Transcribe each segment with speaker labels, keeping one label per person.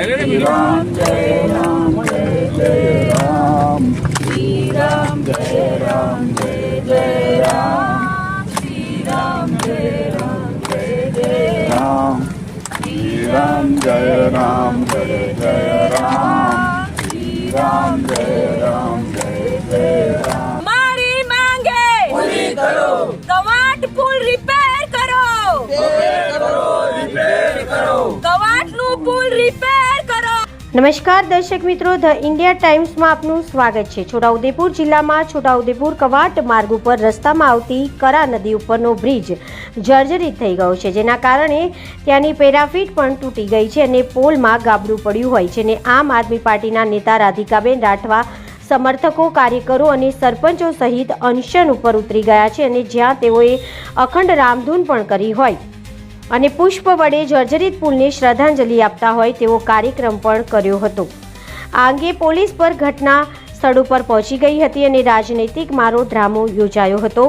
Speaker 1: राम जय राम जय जय राम, श्री राम जय राम जय जय राम, श्री राम जय राम जय जय राम, श्री राम जय राम जय जय राम, श्री राम जय राम जय जय राम।
Speaker 2: हमारी मांगे
Speaker 1: पूरी करो,
Speaker 2: कवाट पुल रिपेयर करो,
Speaker 1: रिपेयर करो,
Speaker 2: कवाट નું પુલ રિપેર કરો।
Speaker 3: નમસ્કાર દર્શક મિત્રો, ધ ઇન્ડિયા ટાઈમ્સમાં આપનું સ્વાગત છે। છોટાઉદેપુર જિલ્લામાં છોટાઉદેપુર કવાટ માર્ગ ઉપર રસ્તામાં આવતી કરા નદી ઉપરનો બ્રિજ જર્જરિત થઈ ગયો છે, જેના કારણે ત્યાંની પેરાફીટ પણ તૂટી ગઈ છે અને પોલમાં ગાબડું પડ્યું હોય છે અને આમ આદમી પાર્ટીના નેતા રાધિકાબેન રાઠવા સમર્થકો, કાર્યકરો અને સરપંચો સહિત અનશન ઉપર ઉતરી ગયા છે અને જ્યાં તેઓએ અખંડ રામધૂન પણ કરી હોય અને પુષ્પ વડે જર્જરિત પુલને શ્રદ્ધાંજલિ આપતા હોય તેવો કાર્યક્રમ પણ કર્યો હતો। આ અંગે પોલીસ પર ઘટના સ્થળ ઉપર પહોંચી ગઈ હતી અને રાજનૈતિક મારો ડ્રામો યોજાયો હતો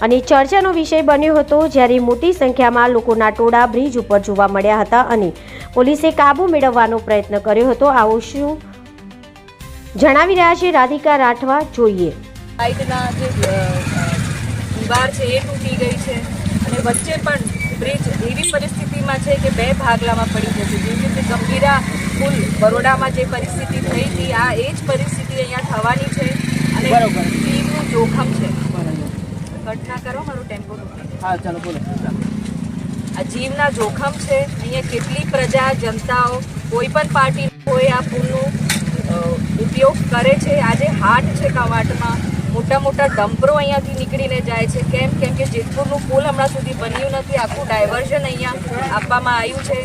Speaker 3: અને ચર્ચાનો વિષય બન્યો હતો, જ્યારે મોટી સંખ્યામાં લોકોના ટોળા બ્રિજ ઉપર જોવા મળ્યા હતા અને પોલીસે કાબુ મેળવવાનો પ્રયત્ન કર્યો હતો। આવો શું જણાવી રહ્યા છે રાધિકા રાઠવા, જોઈએ।
Speaker 2: સાઈડના જે દીવાર છે એ તૂટી ગઈ છે અને વચ્ચે પણ બ્રિજ એવી પરિસ્થિતિમાં છે કે બે ભાગલામાં પડી જશે। જેવી રીતે ગંભીરા પુલ બરોડામાં જે પરિસ્થિતિ થઈ હતી, આ એ જ પરિસ્થિતિ અહીંયા થવાની છે અને જીવનું જોખમ છે। ઘટના કરો, મારો ટેમ્પો
Speaker 4: हाँ चलो बोलो।
Speaker 2: આ જીવના જોખમ છે। અહીંયા કેટલી પ્રજા, જનતાઓ, કોઈ પણ પાર્ટી હોય આ પુલનું ઉપયોગ કરે છે। આજે હાટ છે કવાટમાં, મોટા મોટા ડમ્પરો અહીંયાથી નીકળીને જાય છે। કેમ કે જેતપુરનું પુલ હમણાં સુધી બન્યું નથી, આખું ડાયવર્ઝન અહીંયા આપવામાં આવ્યું છે।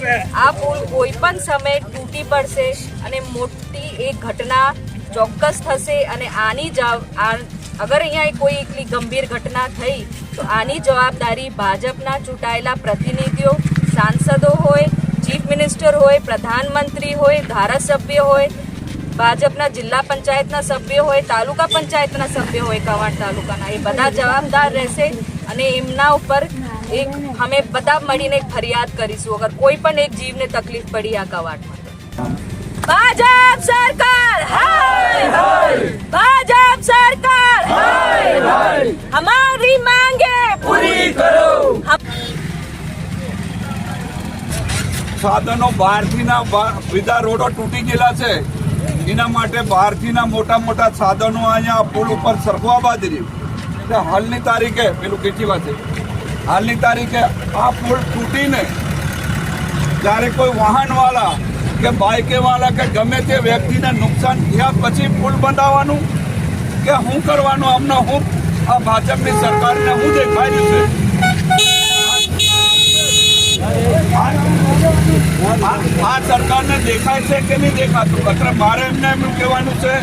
Speaker 2: આ પુલ કોઈ પણ સમયે તૂટી પડશે અને મોટી એક ઘટના ચોક્કસ થશે અને આની અગર અહીંયા કોઈ એકલી ગંભીર ઘટના થઈ તો આની જવાબદારી ભાજપના ચૂંટાયેલા પ્રતિનિધિઓ, સાંસદો હોય, ચીફ મિનિસ્ટર હોય, પ્રધાનમંત્રી હોય, ધારાસભ્ય હોય, ભાજપના જિલ્લા પંચાયતના સભ્યો હોય, તાલુકા પંચાયતના સભ્યો હોય, કવાંટ તાલુકાના, એ બધા જવાબદાર રહેશે અને એમના ઉપર એક અમે બધા મળીને એક ફરિયાદ કરીશું અગર કોઈ પણ એક જીવને તકલીફ પડી આ કવાટમાં। ભાજપ સરકાર હાય હાય, ભાજપ સરકાર હાય હાય, हमारी मांगे
Speaker 1: पूरी करो। સાધનો બહારથીના બીજા રોડો તૂટી ગયેલા છે, એના માટે બહારથીના મોટા મોટા સાધનો અહીંયા પુલ ઉપર સરખવા બાદ રહ્યું। હાલની તારીખે પેલું કેટલી વાત છે, હાલની તારીખે આ પુલ તૂટીને જ્યારે કોઈ વાહનવાળા કે બાઇકવાળા કે ગમે તે વ્યક્તિને નુકસાન થયા પછી પુલ બનાવવાનું કે શું કરવાનું, અમને હું આ ભાજપની સરકારને હું દેખાડ્યું છે। આ સરકારને દેખાય છે કે નહીં દેખાતું? એટલે મારે એમને એમ કહેવાનું છે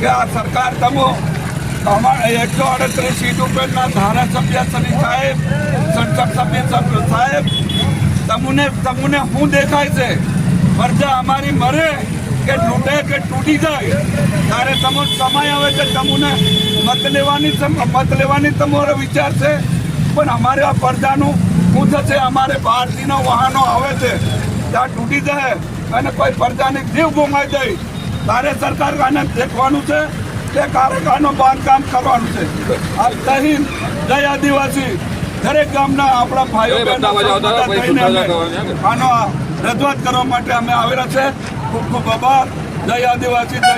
Speaker 1: કે આ સરકાર તમે અમારા 138 સીટ ઉપરના ધારાસભ્ય શ્રી સાહેબ, સંસદ સભ્ય સાહેબ, તમને શું દેખાય છે? પ્રજા અમારી મરે કે તૂટે કે તૂટી જાય ત્યારે તમે સમય આવે છે, તમને મત લેવાની તમારો વિચાર છે, પણ અમારે આ પ્રજાનું શું થશે? અમારે બહારથીના વાહનો આવે છે, ત્યાં તૂટી જાય અને કોઈ પ્રજાને જીવ ગુમાઈ જાય ત્યારે સરકાર આને દેખવાનું છે કે કારખાનું બાંધકામ કરવાનું છે। આ જય હિન્દ, જય આદિવાસી, દરેક ગામના આપણા ભાઈઓ આનો રજૂઆત કરવા માટે અમે આવેલા છે। ખૂબ ખૂબ આભાર। જય આદિવાસી, જય